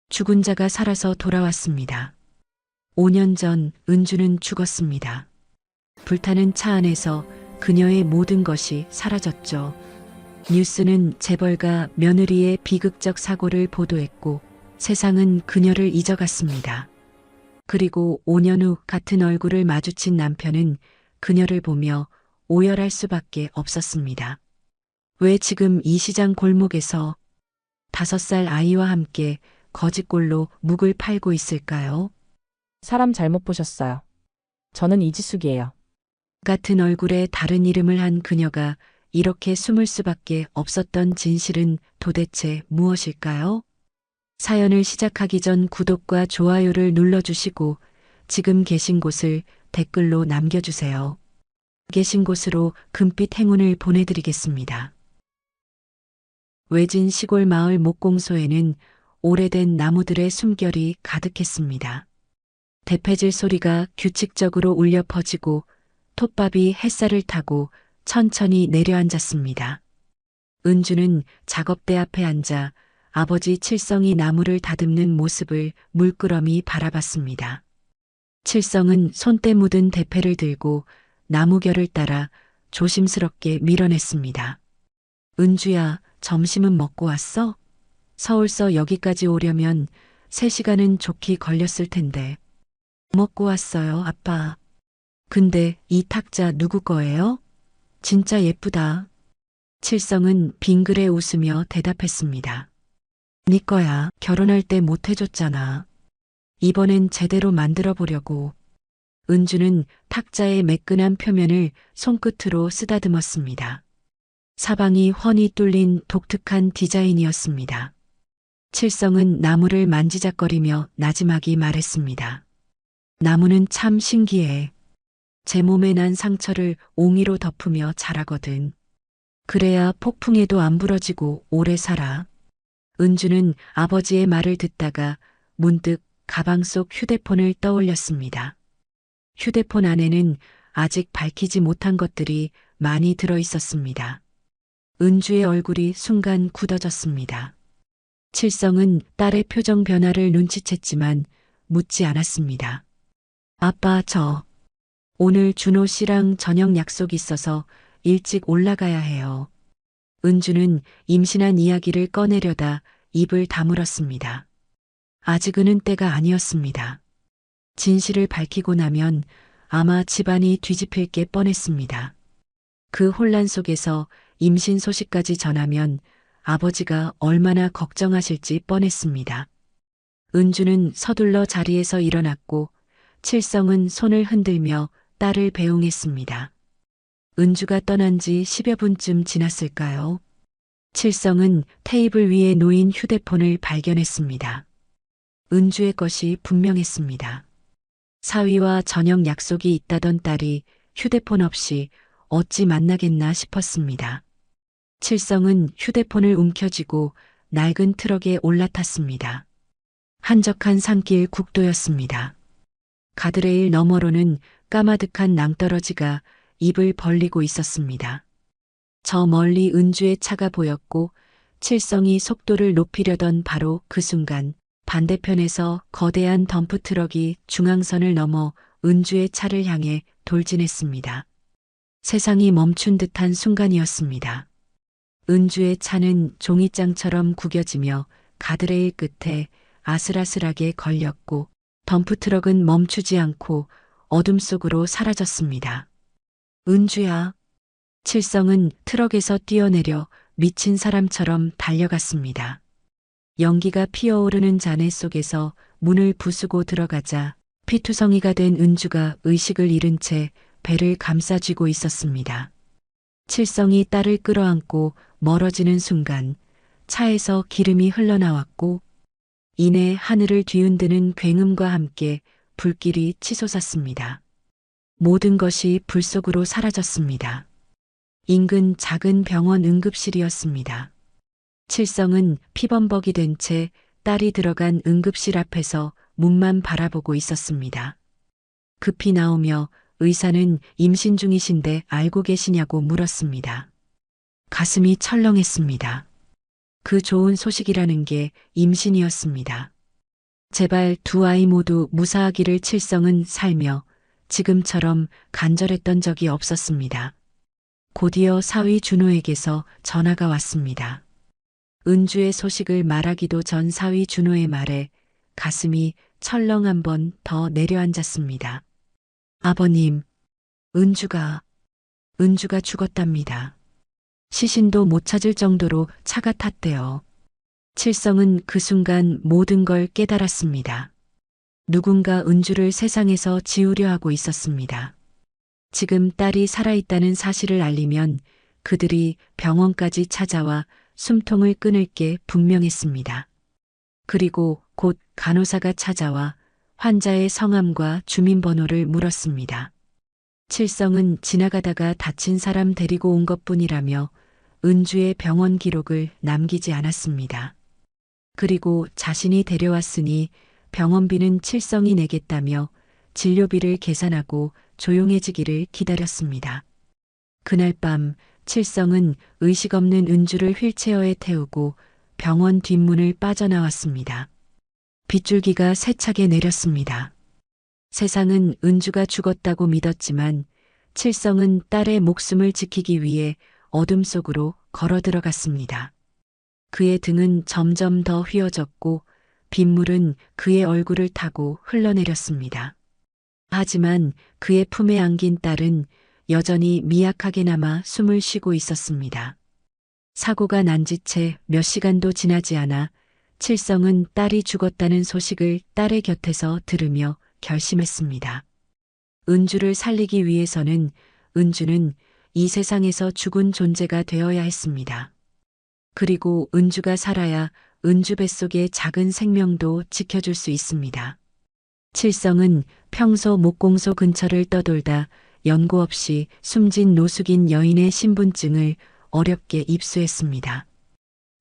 죽은 자가 살아서 돌아왔습니다. 5년 전 은주는 죽었습니다. 불타는 차 안에서 그녀의 모든 것이 사라졌죠. 뉴스는 재벌가 며느리의 비극적 사고를 보도했고 세상은 그녀를 잊어갔습니다. 그리고 5년 후 같은 얼굴을 마주친 남편은 그녀를 보며 오열할 수밖에 없었습니다. 왜 지금 이 시장 골목에서 5살 아이와 함께 거짓골로 묵을 팔고 있을까요? 사람 잘못 보셨어요. 저는 이지숙이에요. 같은 얼굴에 다른 이름을 한 그녀가 이렇게 숨을 수밖에 없었던 진실은 도대체 무엇일까요? 사연을 시작하기 전 구독과 좋아요를 눌러주시고 지금 계신 곳을 댓글로 남겨주세요. 계신 곳으로 금빛 행운을 보내드리겠습니다. 외진 시골 마을 목공소에는 오래된 나무들의 숨결이 가득했습니다. 대패질 소리가 규칙적으로 울려 퍼지고 톱밥이 햇살을 타고 천천히 내려앉았습니다. 은주는 작업대 앞에 앉아 아버지 칠성이 나무를 다듬는 모습을 물끄러미 바라봤습니다. 칠성은 손때 묻은 대패를 들고 나무결을 따라 조심스럽게 밀어냈습니다. 은주야, 점심은 먹고 왔어? 서울서 여기까지 오려면 3시간은 좋게 걸렸을 텐데. 먹고 왔어요, 아빠. 근데 이 탁자 누구 거예요? 진짜 예쁘다. 칠성은 빙그레 웃으며 대답했습니다. 네 거야. 결혼할 때 못 해줬잖아. 이번엔 제대로 만들어 보려고. 은주는 탁자의 매끈한 표면을 손끝으로 쓰다듬었습니다. 사방이 훤히 뚫린 독특한 디자인이었습니다. 칠성은 나무를 만지작거리며 나지막이 말했습니다. 나무는 참 신기해. 제 몸에 난 상처를 옹이로 덮으며 자라거든. 그래야 폭풍에도 안 부러지고 오래 살아. 은주는 아버지의 말을 듣다가 문득 가방 속 휴대폰을 떠올렸습니다. 휴대폰 안에는 아직 밝히지 못한 것들이 많이 들어 있었습니다. 은주의 얼굴이 순간 굳어졌습니다. 칠성은 딸의 표정 변화를 눈치챘지만 묻지 않았습니다. 아빠, 오늘 준호 씨랑 저녁 약속 있어서 일찍 올라가야 해요. 은주는 임신한 이야기를 꺼내려다 입을 다물었습니다. 아직은 때가 아니었습니다. 진실을 밝히고 나면 아마 집안이 뒤집힐 게 뻔했습니다. 그 혼란 속에서 임신 소식까지 전하면 아버지가 얼마나 걱정하실지 뻔했습니다. 은주는 서둘러 자리에서 일어났고 칠성은 손을 흔들며 딸을 배웅했습니다. 은주가 떠난 지 10여 분쯤 지났을까요? 칠성은 테이블 위에 놓인 휴대폰을 발견했습니다. 은주의 것이 분명했습니다. 사위와 저녁 약속이 있다던 딸이 휴대폰 없이 어찌 만나겠나 싶었습니다. 칠성은 휴대폰을 움켜쥐고 낡은 트럭에 올라탔습니다. 한적한 산길 국도였습니다. 가드레일 너머로는 까마득한 낭떠러지가 입을 벌리고 있었습니다. 저 멀리 은주의 차가 보였고 칠성이 속도를 높이려던 바로 그 순간 반대편에서 거대한 덤프트럭이 중앙선을 넘어 은주의 차를 향해 돌진했습니다. 세상이 멈춘 듯한 순간이었습니다. 은주의 차는 종이장처럼 구겨지며 가드레일 끝에 아슬아슬하게 걸렸고 덤프트럭은 멈추지 않고 어둠 속으로 사라졌습니다. 은주야. 칠성은 트럭에서 뛰어내려 미친 사람처럼 달려갔습니다. 연기가 피어오르는 잔해 속에서 문을 부수고 들어가자 피투성이가 된 은주가 의식을 잃은 채 배를 감싸쥐고 있었습니다. 칠성이 딸을 끌어안고 멀어지는 순간 차에서 기름이 흘러나왔고 이내 하늘을 뒤흔드는 굉음과 함께 불길이 치솟았습니다. 모든 것이 불 속으로 사라졌습니다. 인근 작은 병원 응급실이었습니다. 칠성은 피범벅이 된 채 딸이 들어간 응급실 앞에서 문만 바라보고 있었습니다. 급히 나오며 의사는 임신 중이신데 알고 계시냐고 물었습니다. 가슴이 철렁했습니다. 그 좋은 소식이라는 게 임신이었습니다. 제발 두 아이 모두 무사하기를. 칠성은 살며 지금처럼 간절했던 적이 없었습니다. 곧이어 사위 준호에게서 전화가 왔습니다. 은주의 소식을 말하기도 전 사위 준호의 말에 가슴이 철렁 한 번 더 내려앉았습니다. 아버님, 은주가 죽었답니다. 시신도 못 찾을 정도로 차가 탔대요. 칠성은 그 순간 모든 걸 깨달았습니다. 누군가 은주를 세상에서 지우려 하고 있었습니다. 지금 딸이 살아있다는 사실을 알리면 그들이 병원까지 찾아와 숨통을 끊을 게 분명했습니다. 그리고 곧 간호사가 찾아와 환자의 성함과 주민번호를 물었습니다. 칠성은 지나가다가 다친 사람 데리고 온 것뿐이라며 은주의 병원 기록을 남기지 않았습니다. 그리고 자신이 데려왔으니 병원비는 칠성이 내겠다며 진료비를 계산하고 조용해지기를 기다렸습니다. 그날 밤 칠성은 의식 없는 은주를 휠체어에 태우고 병원 뒷문을 빠져나왔습니다. 빗줄기가 세차게 내렸습니다. 세상은 은주가 죽었다고 믿었지만 칠성은 딸의 목숨을 지키기 위해 어둠 속으로 걸어 들어갔습니다. 그의 등은 점점 더 휘어졌고 빗물은 그의 얼굴을 타고 흘러내렸습니다. 하지만 그의 품에 안긴 딸은 여전히 미약하게나마 숨을 쉬고 있었습니다. 사고가 난 지 채 몇 시간도 지나지 않아 칠성은 딸이 죽었다는 소식을 딸의 곁에서 들으며 결심했습니다. 은주를 살리기 위해서는 은주는 이 세상에서 죽은 존재가 되어야 했습니다. 그리고 은주가 살아야 은주 뱃속의 작은 생명도 지켜줄 수 있습니다. 칠성은 평소 목공소 근처를 떠돌다 연고 없이 숨진 노숙인 여인의 신분증을 어렵게 입수했습니다.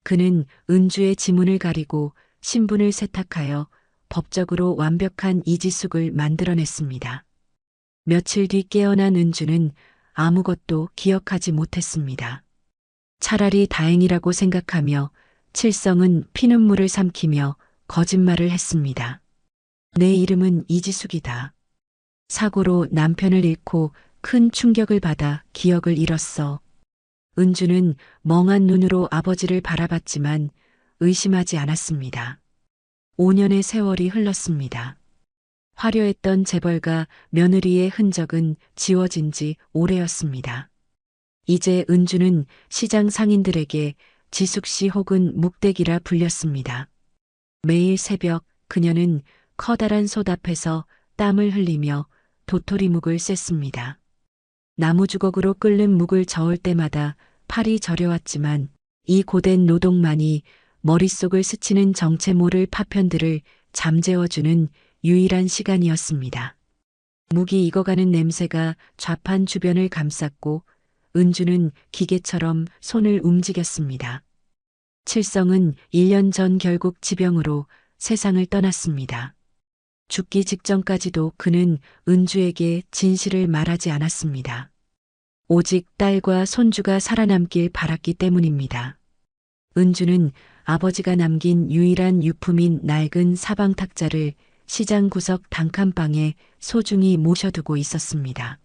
그는 은주의 지문을 가리고 신분을 세탁하여 법적으로 완벽한 이지숙을 만들어냈습니다. 며칠 뒤 깨어난 은주는 아무것도 기억하지 못했습니다. 차라리 다행이라고 생각하며 칠성은 피눈물을 삼키며 거짓말을 했습니다. 내 이름은 이지숙이다. 사고로 남편을 잃고 큰 충격을 받아 기억을 잃었어. 은주는 멍한 눈으로 아버지를 바라봤지만 의심하지 않았습니다. 5년의 세월이 흘렀습니다. 화려했던 재벌가 며느리의 흔적은 지워진 지 오래였습니다. 이제 은주는 시장 상인들에게 지숙씨 혹은 묵대기라 불렸습니다. 매일 새벽 그녀는 커다란 솥 앞에서 땀을 흘리며 도토리묵을 셌습니다. 나무 주걱으로 끓는 묵을 저을 때마다 팔이 저려왔지만 이 고된 노동만이 머릿속을 스치는 정체 모를 파편들을 잠재워주는 유일한 시간이었습니다. 묵이 익어가는 냄새가 좌판 주변을 감쌌고 은주는 기계처럼 손을 움직였습니다. 칠성은 1년 전 결국 지병으로 세상을 떠났습니다. 죽기 직전까지도 그는 은주에게 진실을 말하지 않았습니다. 오직 딸과 손주가 살아남길 바랐기 때문입니다. 은주는 아버지가 남긴 유일한 유품인 낡은 사방 탁자를 시장 구석 단칸방에 소중히 모셔두고 있었습니다.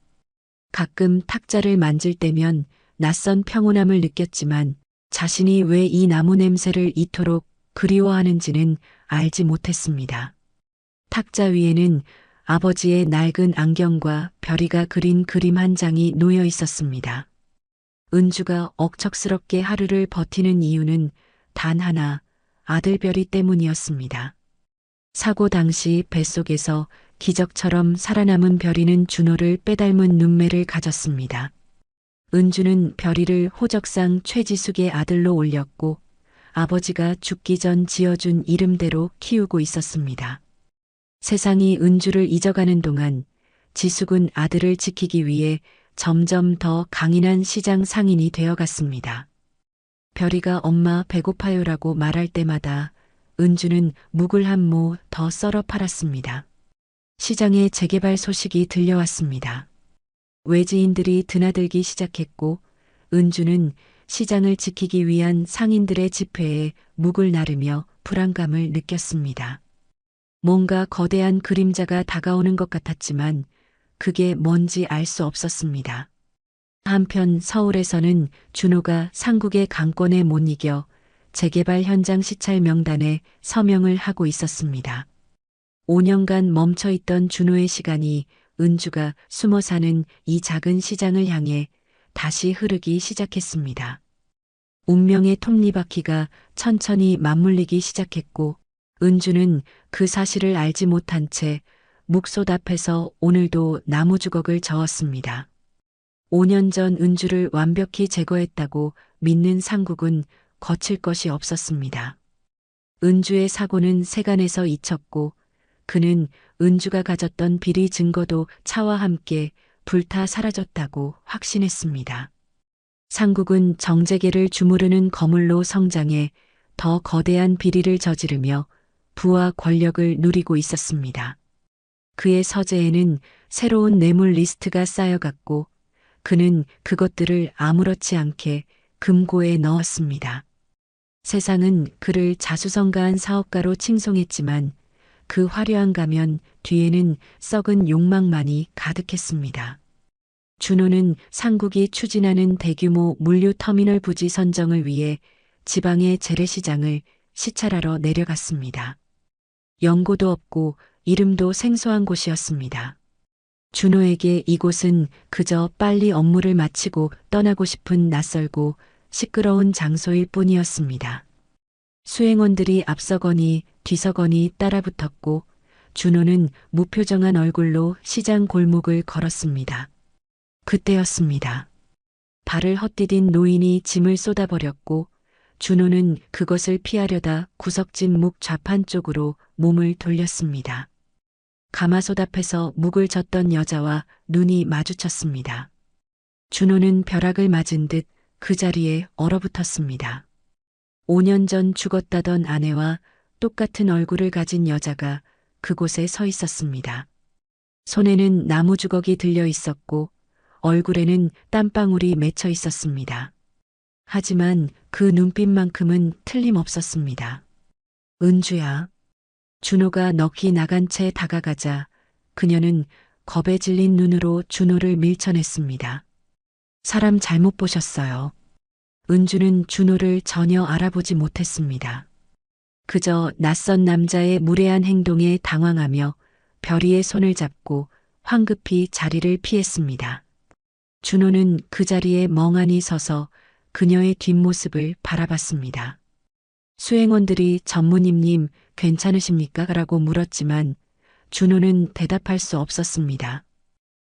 가끔 탁자를 만질 때면 낯선 평온함을 느꼈지만 자신이 왜 이 나무 냄새를 이토록 그리워하는지는 알지 못했습니다. 탁자 위에는 아버지의 낡은 안경과 별이가 그린 그림 한 장이 놓여 있었습니다. 은주가 억척스럽게 하루를 버티는 이유는 단 하나, 아들 별이 때문이었습니다. 사고 당시 뱃속에서 기적처럼 살아남은 별이는 준호를 빼닮은 눈매를 가졌습니다. 은주는 별이를 호적상 최지숙의 아들로 올렸고 아버지가 죽기 전 지어준 이름대로 키우고 있었습니다. 세상이 은주를 잊어가는 동안 지숙은 아들을 지키기 위해 점점 더 강인한 시장 상인이 되어갔습니다. 별이가 엄마 배고파요라고 말할 때마다 은주는 묵을 한 모 더 썰어 팔았습니다. 시장에 재개발 소식이 들려왔습니다. 외지인들이 드나들기 시작했고 은주는 시장을 지키기 위한 상인들의 집회에 묵을 나르며 불안감을 느꼈습니다. 뭔가 거대한 그림자가 다가오는 것 같았지만 그게 뭔지 알 수 없었습니다. 한편 서울에서는 준호가 상국의 강권에 못 이겨 재개발 현장 시찰 명단에 서명을 하고 있었습니다. 5년간 멈춰있던 준호의 시간이 은주가 숨어 사는 이 작은 시장을 향해 다시 흐르기 시작했습니다. 운명의 톱니바퀴가 천천히 맞물리기 시작했고 은주는 그 사실을 알지 못한 채 묵솥 앞에서 오늘도 나무주걱을 저었습니다. 5년 전 은주를 완벽히 제거했다고 믿는 상국은 거칠 것이 없었습니다. 은주의 사고는 세간에서 잊혔고 그는 은주가 가졌던 비리 증거도 차와 함께 불타 사라졌다고 확신했습니다. 상국은 정재계를 주무르는 거물로 성장해 더 거대한 비리를 저지르며 부와 권력을 누리고 있었습니다. 그의 서재에는 새로운 뇌물 리스트가 쌓여갔고 그는 그것들을 아무렇지 않게 금고에 넣었습니다. 세상은 그를 자수성가한 사업가로 칭송했지만 그 화려한 가면 뒤에는 썩은 욕망만이 가득했습니다. 준호는 상국이 추진하는 대규모 물류터미널 부지 선정을 위해 지방의 재래시장을 시찰하러 내려갔습니다. 연고도 없고 이름도 생소한 곳이었습니다. 준호에게 이곳은 그저 빨리 업무를 마치고 떠나고 싶은 낯설고 시끄러운 장소일 뿐이었습니다. 수행원들이 앞서거니 뒤서거니 따라붙었고 준호는 무표정한 얼굴로 시장 골목을 걸었습니다. 그때였습니다. 발을 헛디딘 노인이 짐을 쏟아버렸고 준호는 그것을 피하려다 구석진 묵 좌판 쪽으로 몸을 돌렸습니다. 가마솥 앞에서 묵을 젓던 여자와 눈이 마주쳤습니다. 준호는 벼락을 맞은 듯 그 자리에 얼어붙었습니다. 5년 전 죽었다던 아내와 똑같은 얼굴을 가진 여자가 그곳에 서 있었습니다. 손에는 나무 주걱이 들려 있었고 얼굴에는 땀방울이 맺혀 있었습니다. 하지만 그 눈빛만큼은 틀림없었습니다. 은주야. 준호가 넋이 나간 채 다가가자 그녀는 겁에 질린 눈으로 준호를 밀쳐냈습니다. 사람 잘못 보셨어요. 은주는 준호를 전혀 알아보지 못했습니다. 그저 낯선 남자의 무례한 행동에 당황하며 별이의 손을 잡고 황급히 자리를 피했습니다. 준호는 그 자리에 멍하니 서서 그녀의 뒷모습을 바라봤습니다. 수행원들이 전무님님 괜찮으십니까? 라고 물었지만 준호는 대답할 수 없었습니다.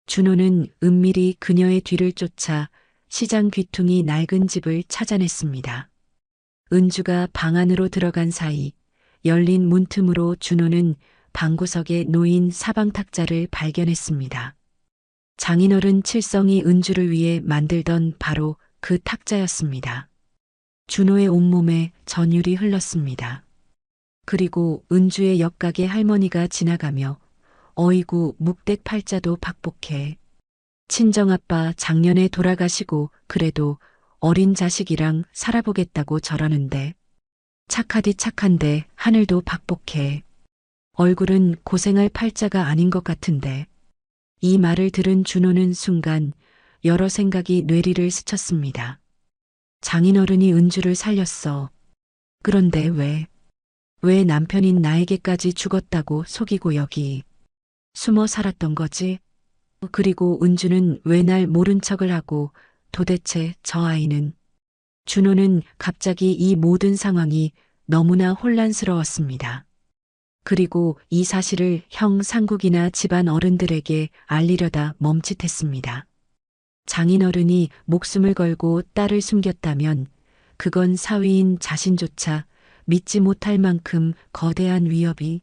준호는 은밀히 그녀의 뒤를 쫓아 시장 귀퉁이 낡은 집을 찾아냈습니다. 은주가 방 안으로 들어간 사이 열린 문틈으로 준호는 방구석에 놓인 사방탁자를 발견했습니다. 장인어른 칠성이 은주를 위해 만들던 바로 그 탁자였습니다. 준호의 온몸에 전율이 흘렀습니다. 그리고 은주의 옆가게 할머니가 지나가며 어이구 묵댁 팔자도 박복해. 친정아빠 작년에 돌아가시고 그래도 어린 자식이랑 살아보겠다고 저러는데 착하디 착한데 하늘도 박복해. 얼굴은 고생할 팔자가 아닌 것 같은데. 이 말을 들은 준호는 순간 여러 생각이 뇌리를 스쳤습니다. 장인어른이 은주를 살렸어. 그런데 왜 남편인 나에게까지 죽었다고 속이고 여기 숨어 살았던 거지? 그리고 은주는 왜 날 모른 척을 하고 도대체 저 아이는? 준호는 갑자기 이 모든 상황이 너무나 혼란스러웠습니다. 그리고 이 사실을 형 상국이나 집안 어른들에게 알리려다 멈칫했습니다. 장인어른이 목숨을 걸고 딸을 숨겼다면 그건 사위인 자신조차 믿지 못할 만큼 거대한 위협이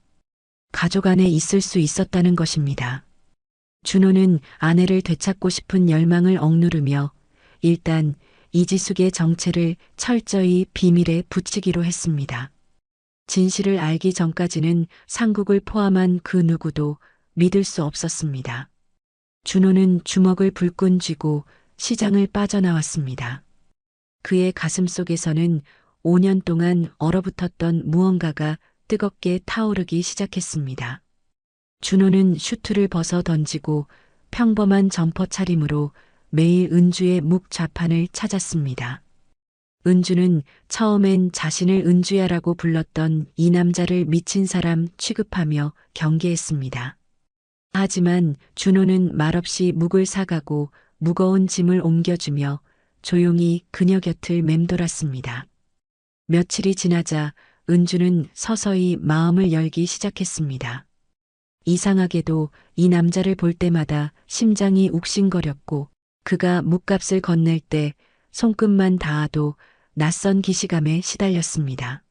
가족 안에 있을 수 있었다는 것입니다. 준호는 아내를 되찾고 싶은 열망을 억누르며 일단 이지숙의 정체를 철저히 비밀에 붙이기로 했습니다. 진실을 알기 전까지는 상국을 포함한 그 누구도 믿을 수 없었습니다. 준호는 주먹을 불끈 쥐고 시장을 빠져나왔습니다. 그의 가슴 속에서는 5년 동안 얼어붙었던 무언가가 뜨겁게 타오르기 시작했습니다. 준호는 슈트를 벗어 던지고 평범한 점퍼 차림으로 매일 은주의 묵 좌판을 찾았습니다. 은주는 처음엔 자신을 은주야라고 불렀던 이 남자를 미친 사람 취급하며 경계했습니다. 하지만 준호는 말없이 묵을 사가고 무거운 짐을 옮겨주며 조용히 그녀 곁을 맴돌았습니다. 며칠이 지나자 은주는 서서히 마음을 열기 시작했습니다. 이상하게도 이 남자를 볼 때마다 심장이 욱신거렸고 그가 묵값을 건넬 때 손끝만 닿아도 낯선 기시감에 시달렸습니다.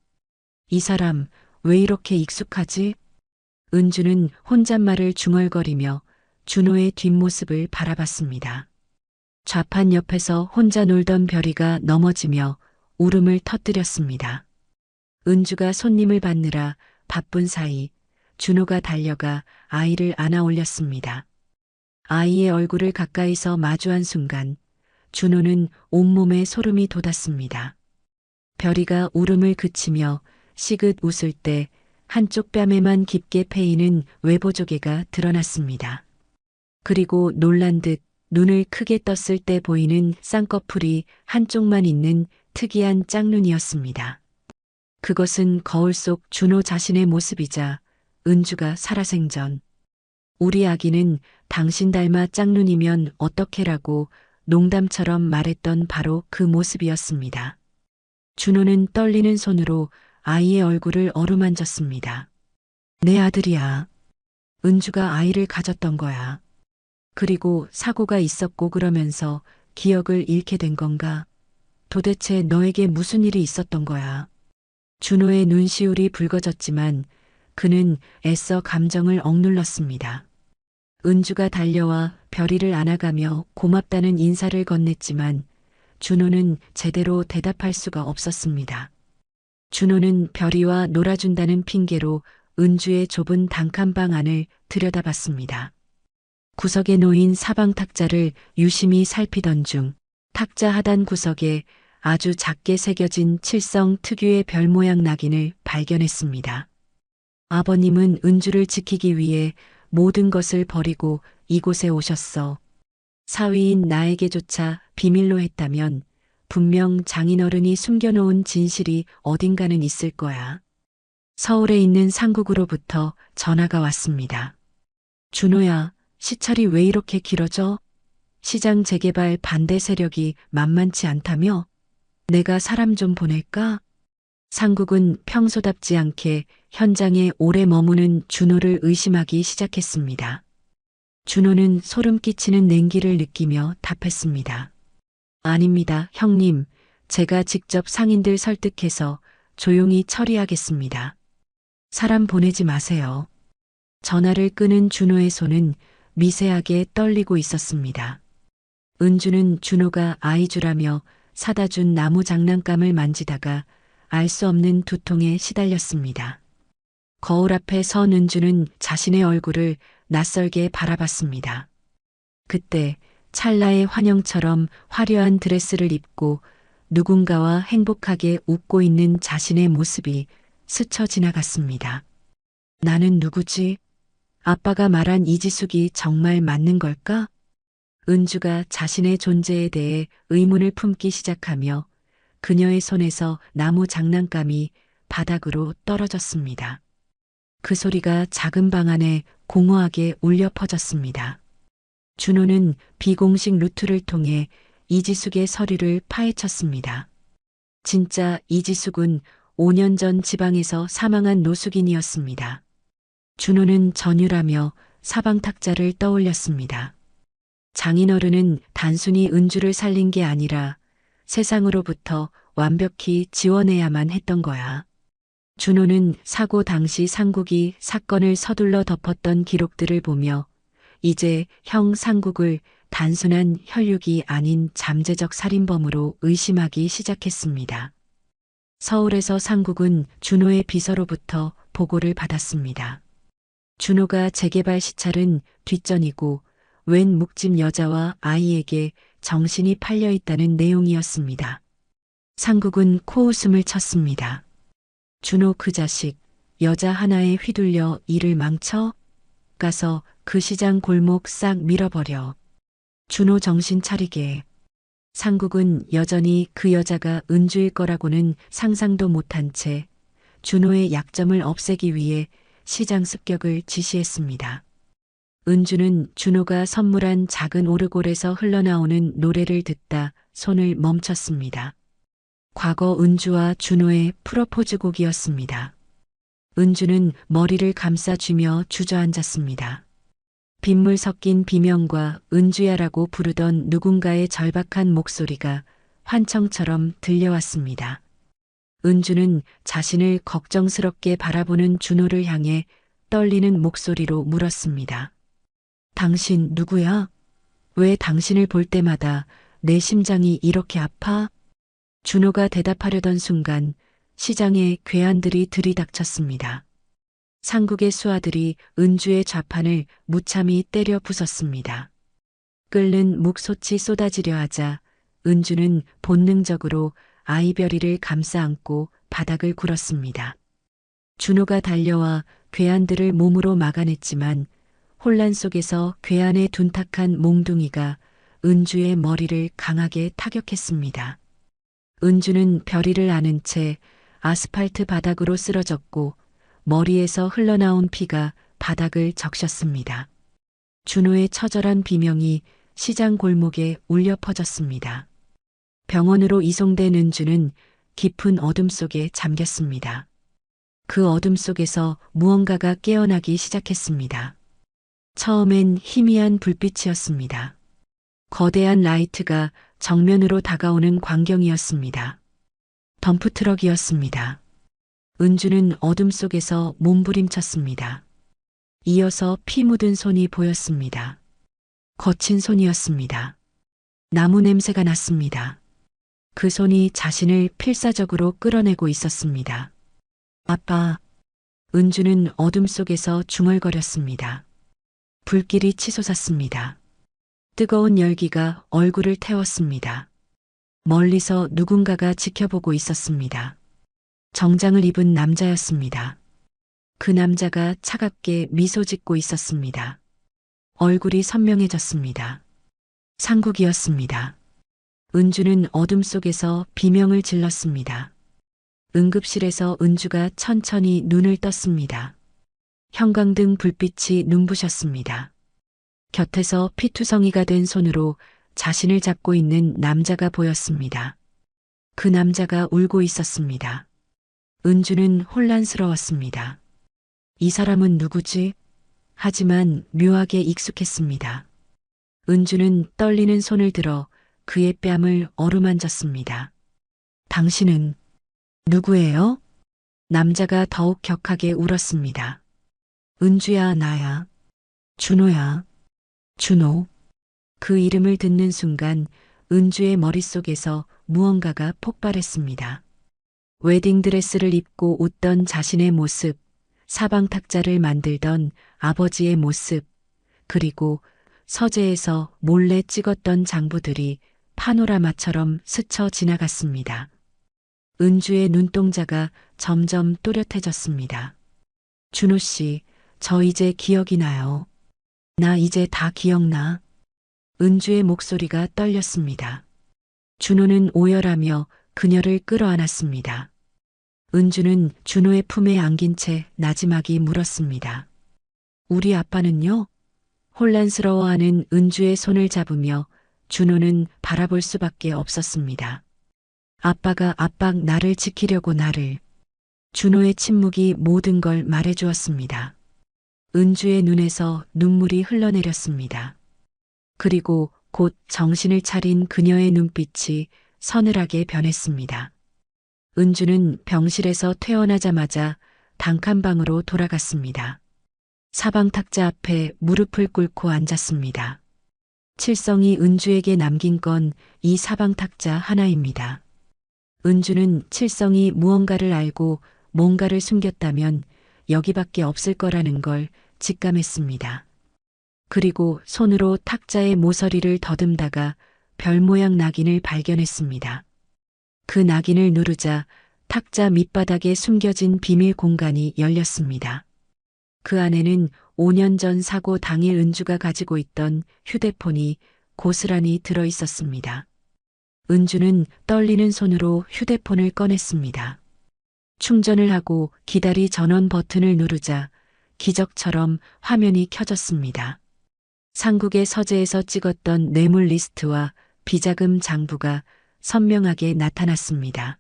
이 사람 왜 이렇게 익숙하지? 은주는 혼잣말을 중얼거리며 준호의 뒷모습을 바라봤습니다. 좌판 옆에서 혼자 놀던 별이가 넘어지며 울음을 터뜨렸습니다. 은주가 손님을 받느라 바쁜 사이 준호가 달려가 아이를 안아 올렸습니다. 아이의 얼굴을 가까이서 마주한 순간 준호는 온몸에 소름이 돋았습니다. 별이가 울음을 그치며 시긋 웃을 때 한쪽 뺨에만 깊게 패이는 외보조개가 드러났습니다. 그리고 놀란 듯 눈을 크게 떴을 때 보이는 쌍꺼풀이 한쪽만 있는 특이한 짝눈이었습니다. 그것은 거울 속 준호 자신의 모습이자 은주가 살아생전 우리 아기는 당신 닮아 짝눈이면 어떡해라고 농담처럼 말했던 바로 그 모습이었습니다. 준호는 떨리는 손으로 아이의 얼굴을 어루만졌습니다. 내 아들이야. 은주가 아이를 가졌던 거야. 그리고 사고가 있었고 그러면서 기억을 잃게 된 건가? 도대체 너에게 무슨 일이 있었던 거야? 준호의 눈시울이 붉어졌지만 그는 애써 감정을 억눌렀습니다. 은주가 달려와 별이를 안아가며 고맙다는 인사를 건넸지만 준호는 제대로 대답할 수가 없었습니다. 준호는 별이와 놀아준다는 핑계로 은주의 좁은 단칸방 안을 들여다봤습니다. 구석에 놓인 사방 탁자를 유심히 살피던 중 탁자 하단 구석에 아주 작게 새겨진 칠성 특유의 별 모양 낙인을 발견했습니다. 아버님은 은주를 지키기 위해 모든 것을 버리고 이곳에 오셨어. 사위인 나에게조차 비밀로 했다면 분명 장인어른이 숨겨놓은 진실이 어딘가는 있을 거야. 서울에 있는 상국으로부터 전화가 왔습니다. 준호야, 시찰이 왜 이렇게 길어져? 시장 재개발 반대 세력이 만만치 않다며? 내가 사람 좀 보낼까? 상국은 평소답지 않게 현장에 오래 머무는 준호를 의심하기 시작했습니다. 준호는 소름 끼치는 냉기를 느끼며 답했습니다. 아닙니다, 형님. 제가 직접 상인들 설득해서 조용히 처리하겠습니다. 사람 보내지 마세요. 전화를 끄는 준호의 손은 미세하게 떨리고 있었습니다. 은주는 준호가 아이 주라며 사다 준 나무 장난감을 만지다가 알 수 없는 두통에 시달렸습니다. 거울 앞에 선 은주는 자신의 얼굴을 낯설게 바라봤습니다. 그때 찰나의 환영처럼 화려한 드레스를 입고 누군가와 행복하게 웃고 있는 자신의 모습이 스쳐 지나갔습니다. 나는 누구지? 아빠가 말한 이지숙이 정말 맞는 걸까? 은주가 자신의 존재에 대해 의문을 품기 시작하며 그녀의 손에서 나무 장난감이 바닥으로 떨어졌습니다. 그 소리가 작은 방 안에 공허하게 울려 퍼졌습니다. 준호는 비공식 루트를 통해 이지숙의 서류를 파헤쳤습니다. 진짜 이지숙은 5년 전 지방에서 사망한 노숙인이었습니다. 준호는 전율하며 사방 탁자를 떠올렸습니다. 장인어른은 단순히 은주를 살린 게 아니라 세상으로부터 완벽히 지워내야만 했던 거야. 준호는 사고 당시 상국이 사건을 서둘러 덮었던 기록들을 보며 이제 형 상국을 단순한 혈육이 아닌 잠재적 살인범으로 의심하기 시작했습니다. 서울에서 상국은 준호의 비서로부터 보고를 받았습니다. 준호가 재개발 시찰은 뒷전이고 웬 묵집 여자와 아이에게 정신이 팔려 있다는 내용이었습니다. 상국은 코웃음을 쳤습니다. 준호 그 자식, 여자 하나에 휘둘려 일을 망쳐 가서 그 시장 골목 싹 밀어버려. 준호 정신 차리게. 상국은 여전히 그 여자가 은주일 거라고는 상상도 못한 채 준호의 약점을 없애기 위해 시장 습격을 지시했습니다. 은주는 준호가 선물한 작은 오르골에서 흘러나오는 노래를 듣다 손을 멈췄습니다. 과거 은주와 준호의 프로포즈 곡이었습니다. 은주는 머리를 감싸쥐며 주저앉았습니다. 빗물 섞인 비명과 은주야라고 부르던 누군가의 절박한 목소리가 환청처럼 들려왔습니다. 은주는 자신을 걱정스럽게 바라보는 준호를 향해 떨리는 목소리로 물었습니다. 당신 누구야? 왜 당신을 볼 때마다 내 심장이 이렇게 아파? 준호가 대답하려던 순간 시장에 괴한들이 들이닥쳤습니다. 상국의 수하들이 은주의 좌판을 무참히 때려 부쉈습니다. 끓는 묵솥이 쏟아지려 하자 은주는 본능적으로 아이별이를 감싸 안고 바닥을 굴었습니다. 준호가 달려와 괴한들을 몸으로 막아냈지만 혼란 속에서 괴한의 둔탁한 몽둥이가 은주의 머리를 강하게 타격했습니다. 은주는 별이를 안은 채 아스팔트 바닥으로 쓰러졌고 머리에서 흘러나온 피가 바닥을 적셨습니다. 준호의 처절한 비명이 시장 골목에 울려 퍼졌습니다. 병원으로 이송된 은주는 깊은 어둠 속에 잠겼습니다. 그 어둠 속에서 무언가가 깨어나기 시작했습니다. 처음엔 희미한 불빛이었습니다. 거대한 라이트가 정면으로 다가오는 광경이었습니다. 덤프트럭이었습니다. 은주는 어둠 속에서 몸부림쳤습니다. 이어서 피 묻은 손이 보였습니다. 거친 손이었습니다. 나무 냄새가 났습니다. 그 손이 자신을 필사적으로 끌어내고 있었습니다. 아빠. 은주는 어둠 속에서 중얼거렸습니다. 불길이 치솟았습니다. 뜨거운 열기가 얼굴을 태웠습니다. 멀리서 누군가가 지켜보고 있었습니다. 정장을 입은 남자였습니다. 그 남자가 차갑게 미소 짓고 있었습니다. 얼굴이 선명해졌습니다. 상국이었습니다. 은주는 어둠 속에서 비명을 질렀습니다. 응급실에서 은주가 천천히 눈을 떴습니다. 형광등 불빛이 눈부셨습니다. 곁에서 피투성이가 된 손으로 자신을 잡고 있는 남자가 보였습니다. 그 남자가 울고 있었습니다. 은주는 혼란스러웠습니다. 이 사람은 누구지? 하지만 묘하게 익숙했습니다. 은주는 떨리는 손을 들어 그의 뺨을 어루만졌습니다. 당신은 누구예요? 남자가 더욱 격하게 울었습니다. 은주야, 나야. 준호야. 준호. 그 이름을 듣는 순간 은주의 머릿속에서 무언가가 폭발했습니다. 웨딩드레스를 입고 웃던 자신의 모습, 사방탁자를 만들던 아버지의 모습, 그리고 서재에서 몰래 찍었던 장부들이 파노라마처럼 스쳐 지나갔습니다. 은주의 눈동자가 점점 또렷해졌습니다. 준호 씨, 저 이제 기억이 나요. 나 이제 다 기억나. 은주의 목소리가 떨렸습니다. 준호는 오열하며 그녀를 끌어안았습니다. 은주는 준호의 품에 안긴 채 나지막이 물었습니다. 우리 아빠는요? 혼란스러워하는 은주의 손을 잡으며 준호는 바라볼 수밖에 없었습니다. 아빠가 압박 나를 지키려고 나를. 준호의 침묵이 모든 걸 말해주었습니다. 은주의 눈에서 눈물이 흘러내렸습니다. 그리고 곧 정신을 차린 그녀의 눈빛이 서늘하게 변했습니다. 은주는 병실에서 퇴원하자마자 단칸방으로 돌아갔습니다. 사방탁자 앞에 무릎을 꿇고 앉았습니다. 칠성이 은주에게 남긴 건 이 사방탁자 하나입니다. 은주는 칠성이 무언가를 알고 뭔가를 숨겼다면 여기밖에 없을 거라는 걸 직감했습니다. 그리고 손으로 탁자의 모서리를 더듬다가 별 모양 낙인을 발견했습니다. 그 낙인을 누르자 탁자 밑바닥에 숨겨진 비밀 공간이 열렸습니다. 그 안에는 5년 전 사고 당일 은주가 가지고 있던 휴대폰이 고스란히 들어 있었습니다. 은주는 떨리는 손으로 휴대폰을 꺼냈습니다. 충전을 하고 기다리 전원 버튼을 누르자 기적처럼 화면이 켜졌습니다. 상국의 서재에서 찍었던 뇌물 리스트와 비자금 장부가 선명하게 나타났습니다.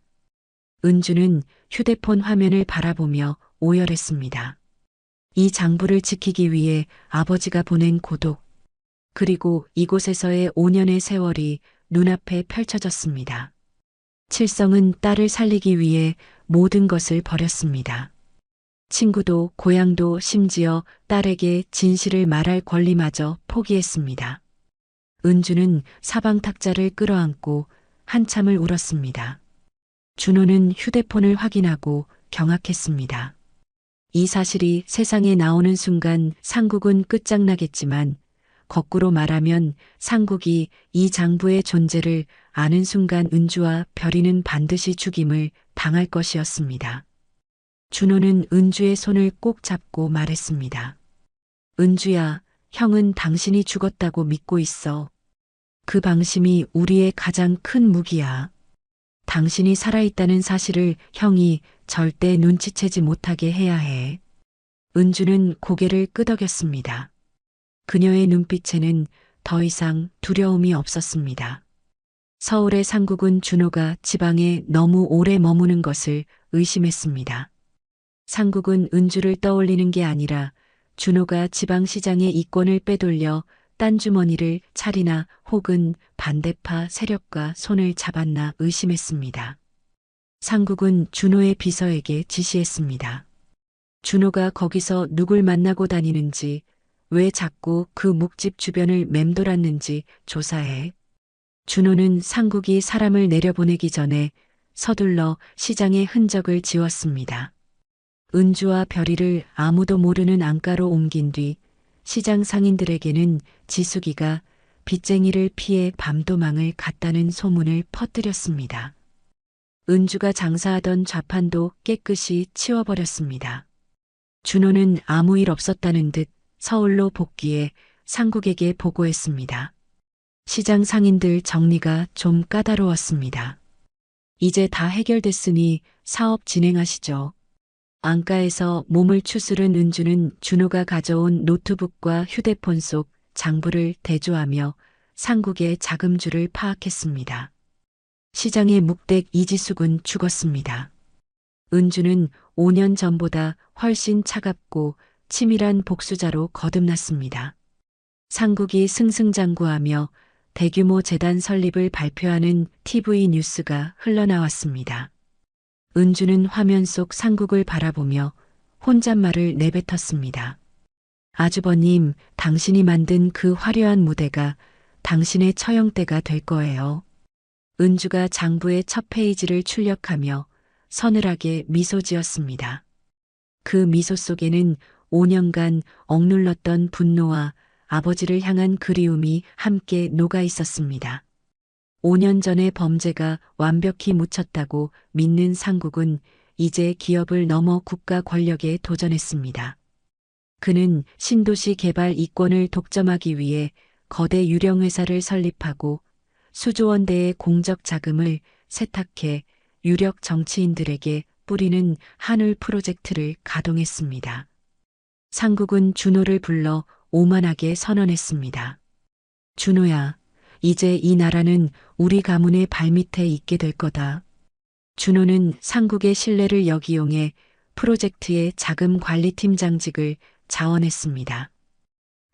은주는 휴대폰 화면을 바라보며 오열했습니다. 이 장부를 지키기 위해 아버지가 보낸 고독, 그리고 이곳에서의 5년의 세월이 눈앞에 펼쳐졌습니다. 칠성은 딸을 살리기 위해 모든 것을 버렸습니다. 친구도 고향도 심지어 딸에게 진실을 말할 권리마저 포기했습니다. 은주는 사방 탁자를 끌어안고 한참을 울었습니다. 준호는 휴대폰을 확인하고 경악했습니다. 이 사실이 세상에 나오는 순간 상국은 끝장나겠지만 거꾸로 말하면 상국이 이 장부의 존재를 아는 순간 은주와 별이는 반드시 죽임을 당할 것이었습니다. 준호는 은주의 손을 꼭 잡고 말했습니다. 은주야, 형은 당신이 죽었다고 믿고 있어. 그 방심이 우리의 가장 큰 무기야. 당신이 살아있다는 사실을 형이 절대 눈치채지 못하게 해야 해. 은주는 고개를 끄덕였습니다. 그녀의 눈빛에는 더 이상 두려움이 없었습니다. 서울의 상국은 준호가 지방에 너무 오래 머무는 것을 의심했습니다. 상국은 은주를 떠올리는 게 아니라 준호가 지방시장의 이권을 빼돌려 딴 주머니를 차리나 혹은 반대파 세력과 손을 잡았나 의심했습니다. 상국은 준호의 비서에게 지시했습니다. 준호가 거기서 누굴 만나고 다니는지, 왜 자꾸 그 묵집 주변을 맴돌았는지 조사해. 준호는 상국이 사람을 내려보내기 전에 서둘러 시장의 흔적을 지웠습니다. 은주와 별이를 아무도 모르는 안가로 옮긴 뒤 시장 상인들에게는 지숙이가 빚쟁이를 피해 밤도망을 갔다는 소문을 퍼뜨렸습니다. 은주가 장사하던 좌판도 깨끗이 치워버렸습니다. 준호는 아무 일 없었다는 듯 서울로 복귀해 상국에게 보고했습니다. 시장 상인들 정리가 좀 까다로웠습니다. 이제 다 해결됐으니 사업 진행하시죠. 안가에서 몸을 추스른 은주는 준호가 가져온 노트북과 휴대폰 속 장부를 대조하며 상국의 자금줄을 파악했습니다. 시장의 묵댁 이지숙은 죽었습니다. 은주는 5년 전보다 훨씬 차갑고 치밀한 복수자로 거듭났습니다. 상국이 승승장구하며 대규모 재단 설립을 발표하는 TV 뉴스가 흘러나왔습니다. 은주는 화면 속 상국을 바라보며 혼잣말을 내뱉었습니다. 아주버님, 당신이 만든 그 화려한 무대가 당신의 처형대가 될 거예요. 은주가 장부의 첫 페이지를 출력하며 서늘하게 미소 지었습니다. 그 미소 속에는 5년간 억눌렀던 분노와 아버지를 향한 그리움이 함께 녹아 있었습니다. 5년 전의 범죄가 완벽히 묻혔다고 믿는 상국은 이제 기업을 넘어 국가 권력에 도전했습니다. 그는 신도시 개발 이권을 독점하기 위해 거대 유령회사를 설립하고 수조 원대의 공적 자금을 세탁해 유력 정치인들에게 뿌리는 한울 프로젝트를 가동했습니다. 상국은 준호를 불러 오만하게 선언했습니다. 준호야, 이제 이 나라는 우리 가문의 발밑에 있게 될 거다. 준호는 상국의 신뢰를 역이용해 프로젝트의 자금 관리팀장직을 자원했습니다.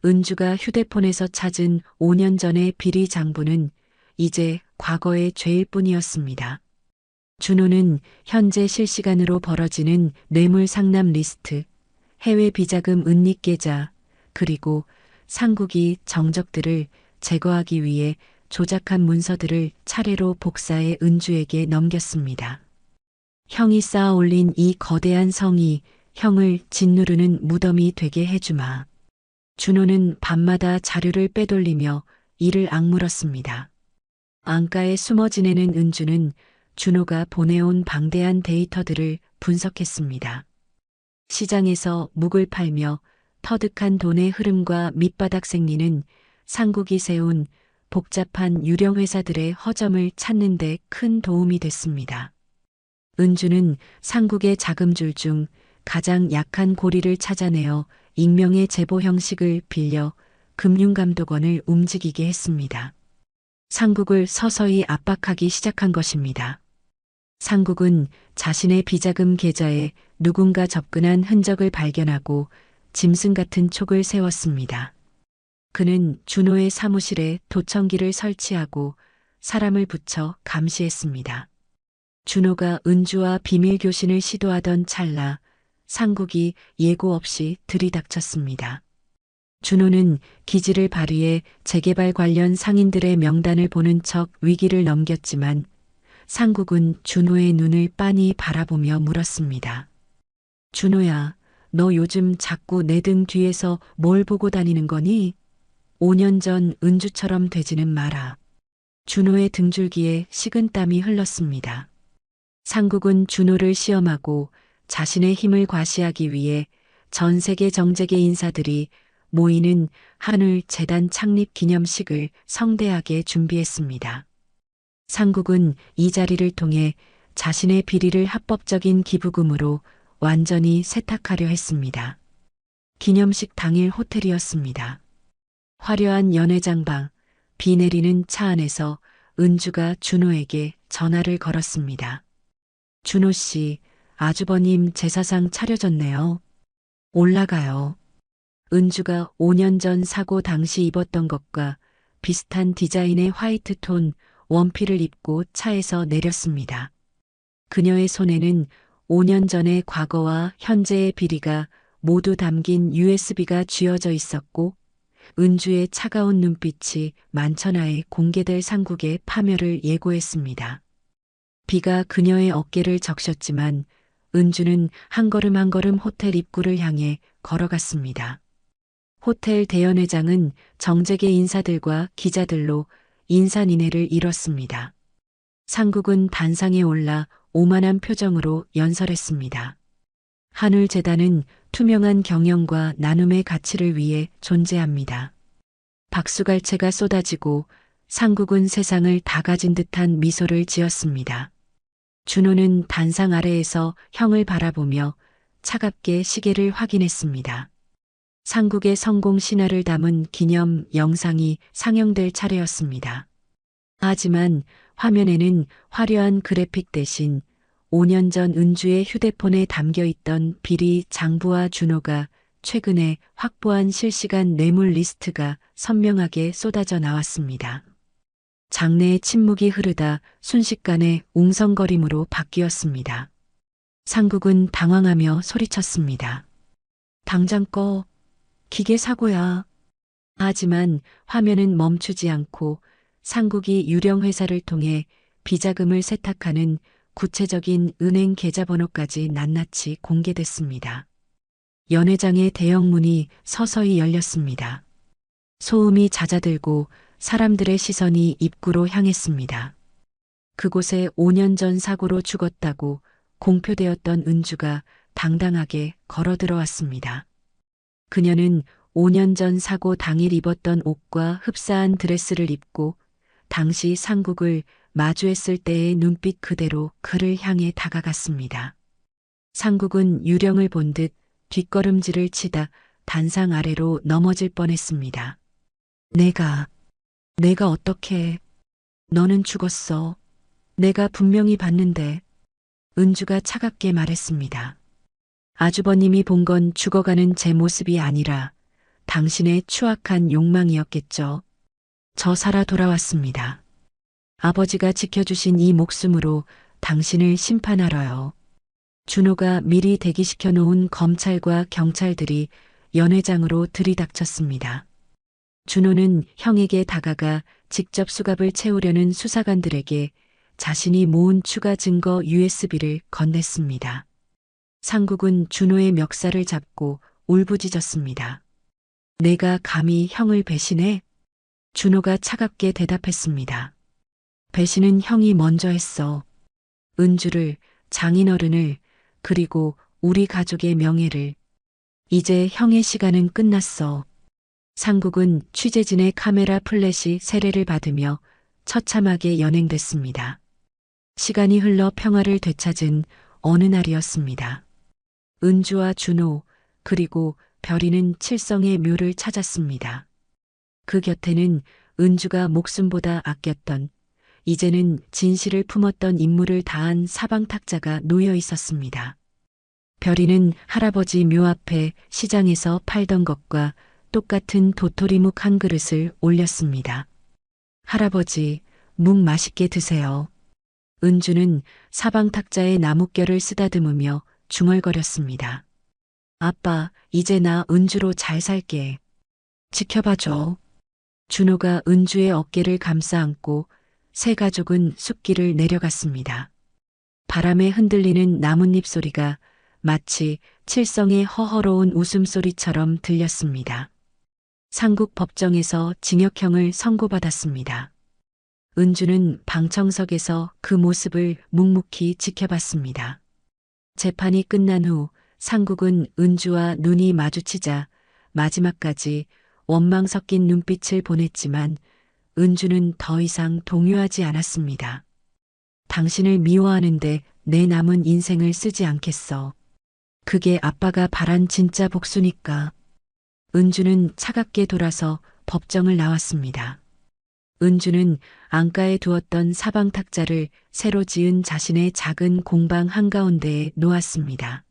은주가 휴대폰에서 찾은 5년 전의 비리 장부는 이제 과거의 죄일 뿐이었습니다. 준호는 현재 실시간으로 벌어지는 뇌물 상납 리스트, 해외 비자금 은닉 계좌, 그리고 상국이 정적들을 제거하기 위해 조작한 문서들을 차례로 복사해 은주에게 넘겼습니다. 형이 쌓아 올린 이 거대한 성이 형을 짓누르는 무덤이 되게 해주마. 준호는 밤마다 자료를 빼돌리며 이를 악물었습니다. 안가에 숨어 지내는 은주는 준호가 보내온 방대한 데이터들을 분석했습니다. 시장에서 묵을 팔며 터득한 돈의 흐름과 밑바닥 생리는 상국이 세운 복잡한 유령 회사들의 허점을 찾는 데 큰 도움이 됐습니다. 은주는 상국의 자금줄 중 가장 약한 고리를 찾아내어 익명의 제보 형식을 빌려 금융감독원을 움직이게 했습니다. 상국을 서서히 압박하기 시작한 것입니다. 상국은 자신의 비자금 계좌에 누군가 접근한 흔적을 발견하고 짐승 같은 촉을 세웠습니다. 그는 준호의 사무실에 도청기를 설치하고 사람을 붙여 감시했습니다. 준호가 은주와 비밀 교신을 시도하던 찰나 상국이 예고 없이 들이닥쳤습니다. 준호는 기지를 발휘해 재개발 관련 상인들의 명단을 보는 척 위기를 넘겼지만 상국은 준호의 눈을 빤히 바라보며 물었습니다. 준호야, 너 요즘 자꾸 내 등 뒤에서 뭘 보고 다니는 거니? 5년 전 은주처럼 되지는 마라. 준호의 등줄기에 식은땀이 흘렀습니다. 상국은 준호를 시험하고 자신의 힘을 과시하기 위해 전 세계 정재계 인사들이 모이는 한울 재단 창립 기념식을 성대하게 준비했습니다. 상국은 이 자리를 통해 자신의 비리를 합법적인 기부금으로 완전히 세탁하려 했습니다. 기념식 당일 호텔이었습니다. 화려한 연회장방, 비 내리는 차 안에서 은주가 준호에게 전화를 걸었습니다. 준호 씨, 아주버님 제사상 차려졌네요. 올라가요. 은주가 5년 전 사고 당시 입었던 것과 비슷한 디자인의 화이트 톤 원피를 입고 차에서 내렸습니다. 그녀의 손에는 5년 전의 과거와 현재의 비리가 모두 담긴 USB가 쥐어져 있었고 은주의 차가운 눈빛이 만천하에 공개될 상국의 파멸을 예고했습니다. 비가 그녀의 어깨를 적셨지만 은주는 한 걸음 한 걸음 호텔 입구를 향해 걸어갔습니다. 호텔 대연회장은 정재계 인사들과 기자들로 인산인해를 이뤘습니다. 상국은 단상에 올라 오만한 표정으로 연설했습니다. 한울재단은 투명한 경영과 나눔의 가치를 위해 존재합니다. 박수갈채가 쏟아지고 상국은 세상을 다 가진 듯한 미소를 지었습니다. 준호는 단상 아래에서 형을 바라보며 차갑게 시계를 확인했습니다. 상국의 성공 신화를 담은 기념 영상이 상영될 차례였습니다. 하지만 화면에는 화려한 그래픽 대신 5년 전 은주의 휴대폰에 담겨 있던 비리 장부와 준호가 최근에 확보한 실시간 뇌물 리스트가 선명하게 쏟아져 나왔습니다. 장내에 침묵이 흐르다 순식간에 웅성거림으로 바뀌었습니다. 상국은 당황하며 소리쳤습니다. 당장 꺼. 기계 사고야. 하지만 화면은 멈추지 않고 상국이 유령 회사를 통해 비자금을 세탁하는 구체적인 은행 계좌번호까지 낱낱이 공개됐습니다. 연회장의 대형문이 서서히 열렸습니다. 소음이 잦아들고 사람들의 시선이 입구로 향했습니다. 그곳에 5년 전 사고로 죽었다고 공표되었던 은주가 당당하게 걸어 들어왔습니다. 그녀는 5년 전 사고 당일 입었던 옷과 흡사한 드레스를 입고 당시 상국을 마주했을 때의 눈빛 그대로 그를 향해 다가갔습니다. 상국은 유령을 본 듯 뒷걸음질을 치다 단상 아래로 넘어질 뻔했습니다. 내가 어떻게, 너는 죽었어. 내가 분명히 봤는데. 은주가 차갑게 말했습니다. 아주버님이 본 건 죽어가는 제 모습이 아니라 당신의 추악한 욕망이었겠죠. 저 살아 돌아왔습니다. 아버지가 지켜주신 이 목숨으로 당신을 심판하러요. 준호가 미리 대기시켜 놓은 검찰과 경찰들이 연회장으로 들이닥쳤습니다. 준호는 형에게 다가가 직접 수갑을 채우려는 수사관들에게 자신이 모은 추가 증거 USB를 건넸습니다. 상국은 준호의 멱살을 잡고 울부짖었습니다. 내가 감히 형을 배신해? 준호가 차갑게 대답했습니다. 배신은 형이 먼저 했어. 은주를, 장인어른을, 그리고 우리 가족의 명예를. 이제 형의 시간은 끝났어. 상국은 취재진의 카메라 플래시 세례를 받으며 처참하게 연행됐습니다. 시간이 흘러 평화를 되찾은 어느 날이었습니다. 은주와 준호, 그리고 별이는 칠성의 묘를 찾았습니다. 그 곁에는 은주가 목숨보다 아꼈던, 이제는 진실을 품었던 인물을 다한 사방탁자가 놓여 있었습니다. 별이는 할아버지 묘 앞에 시장에서 팔던 것과 똑같은 도토리묵 한 그릇을 올렸습니다. 할아버지, 묵 맛있게 드세요. 은주는 사방탁자의 나뭇결을 쓰다듬으며 중얼거렸습니다. 아빠, 이제 나 은주로 잘 살게. 지켜봐줘. 준호가 은주의 어깨를 감싸 안고 세 가족은 숲길을 내려갔습니다. 바람에 흔들리는 나뭇잎 소리가 마치 칠성의 허허로운 웃음소리처럼 들렸습니다. 상국 법정에서 징역형을 선고받았습니다. 은주는 방청석에서 그 모습을 묵묵히 지켜봤습니다. 재판이 끝난 후 상국은 은주와 눈이 마주치자 마지막까지 원망 섞인 눈빛을 보냈지만 은주는 더 이상 동요하지 않았습니다. 당신을 미워하는데 내 남은 인생을 쓰지 않겠어. 그게 아빠가 바란 진짜 복수니까. 은주는 차갑게 돌아서 법정을 나왔습니다. 은주는 안가에 두었던 사방탁자를 새로 지은 자신의 작은 공방 한가운데에 놓았습니다.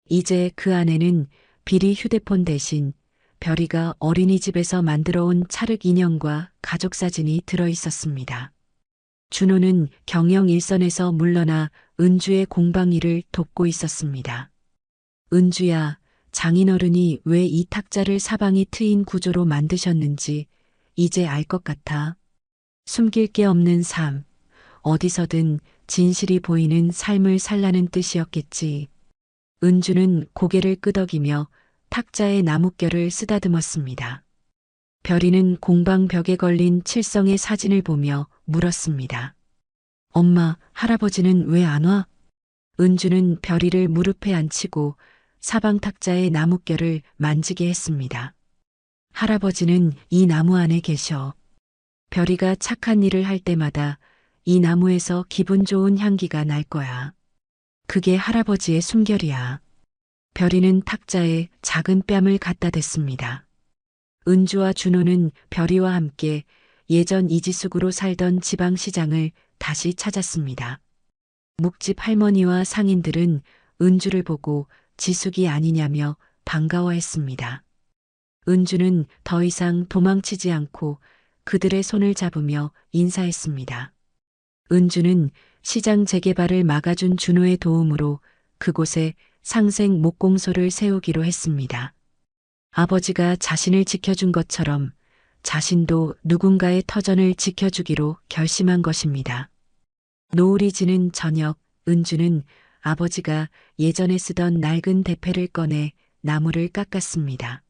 이제 그 안에는 비리 휴대폰 대신 별이가 어린이집에서 만들어 온 찰흙 인형과 가족 사진이 들어 있었습니다. 준호는 경영 일선에서 물러나 은주의 공방 일을 돕고 있었습니다. 은주야, 장인어른이 왜 이 탁자를 사방이 트인 구조로 만드셨는지 이제 알 것 같아. 숨길 게 없는 삶, 어디서든 진실이 보이는 삶을 살라는 뜻이었겠지. 은주는 고개를 끄덕이며 탁자의 나뭇결을 쓰다듬었습니다. 별이는 공방 벽에 걸린 칠성의 사진을 보며 물었습니다. 엄마, 할아버지는 왜 안 와? 은주는 별이를 무릎에 앉히고 사방 탁자의 나뭇결을 만지게 했습니다. 할아버지는 이 나무 안에 계셔. 별이가 착한 일을 할 때마다 이 나무에서 기분 좋은 향기가 날 거야. 그게 할아버지의 숨결이야. 별이는 탁자에 작은 뺨을 갖다 댔습니다. 은주와 준호는 별이와 함께 예전 이지숙으로 살던 지방시장을 다시 찾았습니다. 묵집 할머니와 상인들은 은주를 보고 지숙이 아니냐며 반가워했습니다. 은주는 더 이상 도망치지 않고 그들의 손을 잡으며 인사했습니다. 은주는 시장 재개발을 막아준 준호의 도움으로 그곳에 상생 목공소를 세우기로 했습니다. 아버지가 자신을 지켜준 것처럼 자신도 누군가의 터전을 지켜주기로 결심한 것입니다. 노을이 지는 저녁, 은주는 아버지가 예전에 쓰던 낡은 대패를 꺼내 나무를 깎았습니다.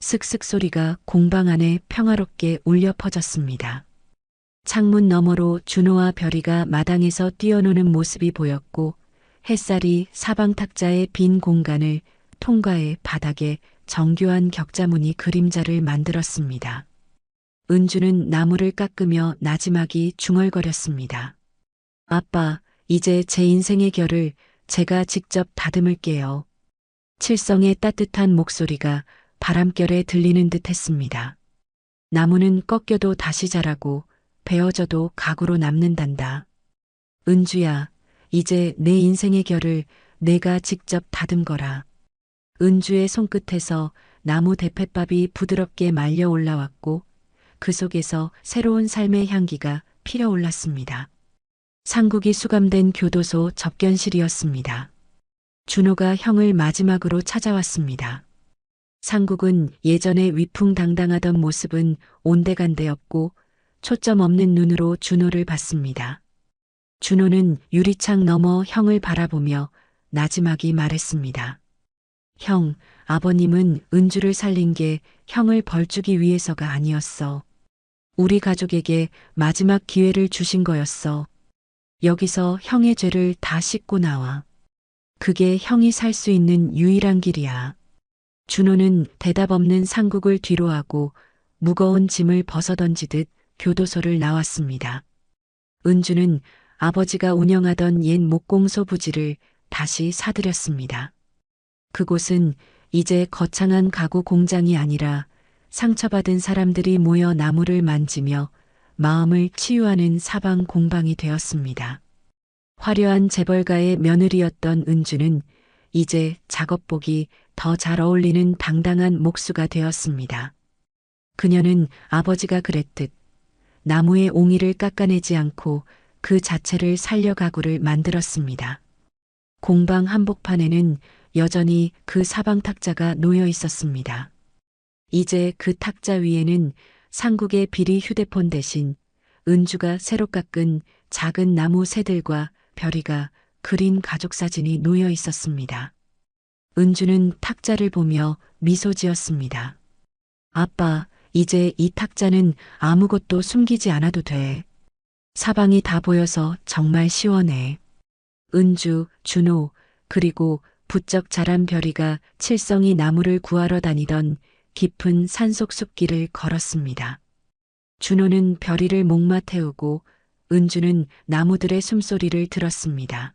슥슥 소리가 공방 안에 평화롭게 울려 퍼졌습니다. 창문 너머로 준호와 별이가 마당에서 뛰어노는 모습이 보였고 햇살이 사방 탁자의 빈 공간을 통과해 바닥에 정교한 격자무늬 그림자를 만들었습니다. 은주는 나무를 깎으며 나지막이 중얼거렸습니다. 아빠, 이제 제 인생의 결을 제가 직접 다듬을게요. 칠성의 따뜻한 목소리가 바람결에 들리는 듯 했습니다. 나무는 꺾여도 다시 자라고 베어져도 가구로 남는단다. 은주야, 이제 내 인생의 결을 내가 직접 다듬거라. 은주의 손끝에서 나무 대패밥이 부드럽게 말려 올라왔고 그 속에서 새로운 삶의 향기가 피어올랐습니다. 상국이 수감된 교도소 접견실이었습니다. 준호가 형을 마지막으로 찾아왔습니다. 상국은 예전에 위풍당당하던 모습은 온데간데 없고 초점 없는 눈으로 준호를 봤습니다. 준호는 유리창 너머 형을 바라보며 나지막이 말했습니다. 형, 아버님은 은주를 살린 게 형을 벌주기 위해서가 아니었어. 우리 가족에게 마지막 기회를 주신 거였어. 여기서 형의 죄를 다 씻고 나와. 그게 형이 살 수 있는 유일한 길이야. 준호는 대답 없는 상국을 뒤로하고 무거운 짐을 벗어던지듯 교도소를 나왔습니다. 은주는 아버지가 운영하던 옛 목공소 부지를 다시 사들였습니다. 그곳은 이제 거창한 가구 공장이 아니라 상처받은 사람들이 모여 나무를 만지며 마음을 치유하는 사방 공방이 되었습니다. 화려한 재벌가의 며느리였던 은주는 이제 작업복이 더 잘 어울리는 당당한 목수가 되었습니다. 그녀는 아버지가 그랬듯 나무의 옹이를 깎아내지 않고 그 자체를 살려 가구를 만들었습니다. 공방 한복판에는 여전히 그 사방 탁자가 놓여 있었습니다. 이제 그 탁자 위에는 상국의 비리 휴대폰 대신 은주가 새로 깎은 작은 나무 새들과 별이가 그린 가족 사진이 놓여 있었습니다. 은주는 탁자를 보며 미소 지었습니다. 아빠, 이제 이 탁자는 아무것도 숨기지 않아도 돼. 사방이 다 보여서 정말 시원해. 은주, 준호, 그리고 부쩍 자란 별이가 칠성이 나무를 구하러 다니던 깊은 산속 숲길을 걸었습니다. 준호는 별이를 목마 태우고 은주는 나무들의 숨소리를 들었습니다.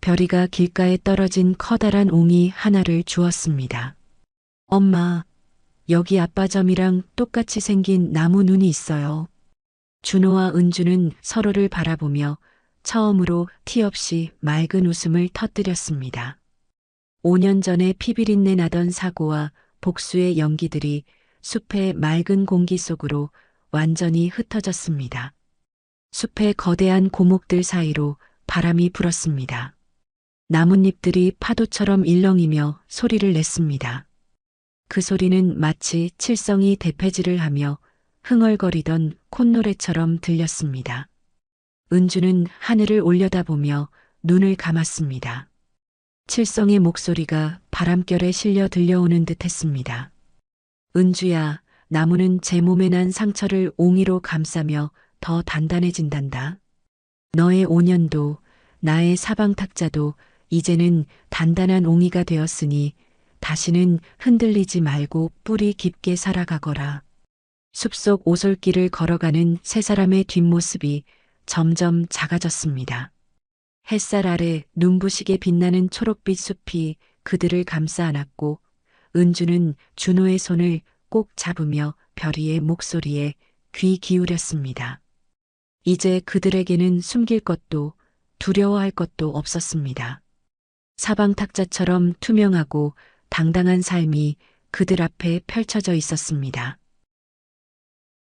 별이가 길가에 떨어진 커다란 옹이 하나를 주었습니다. 엄마, 여기 아빠 점이랑 똑같이 생긴 나무 눈이 있어요. 준호와 은주는 서로를 바라보며 처음으로 티 없이 맑은 웃음을 터뜨렸습니다. 5년 전에 피비린내 나던 사고와 복수의 연기들이 숲의 맑은 공기 속으로 완전히 흩어졌습니다. 숲의 거대한 고목들 사이로 바람이 불었습니다. 나뭇잎들이 파도처럼 일렁이며 소리를 냈습니다. 그 소리는 마치 칠성이 대패질을 하며 흥얼거리던 콧노래처럼 들렸습니다. 은주는 하늘을 올려다보며 눈을 감았습니다. 칠성의 목소리가 바람결에 실려 들려오는 듯 했습니다. 은주야, 나무는 제 몸에 난 상처를 옹이로 감싸며 더 단단해진단다. 너의 5년도, 나의 사방 탁자도 이제는 단단한 옹이가 되었으니 다시는 흔들리지 말고 뿌리 깊게 살아가거라. 숲속 오솔길을 걸어가는 세 사람의 뒷모습이 점점 작아졌습니다. 햇살 아래 눈부시게 빛나는 초록빛 숲이 그들을 감싸 안았고 은주는 준호의 손을 꼭 잡으며 별이의 목소리에 귀 기울였습니다. 이제 그들에게는 숨길 것도 두려워할 것도 없었습니다. 사방 탁자처럼 투명하고 당당한 삶이 그들 앞에 펼쳐져 있었습니다.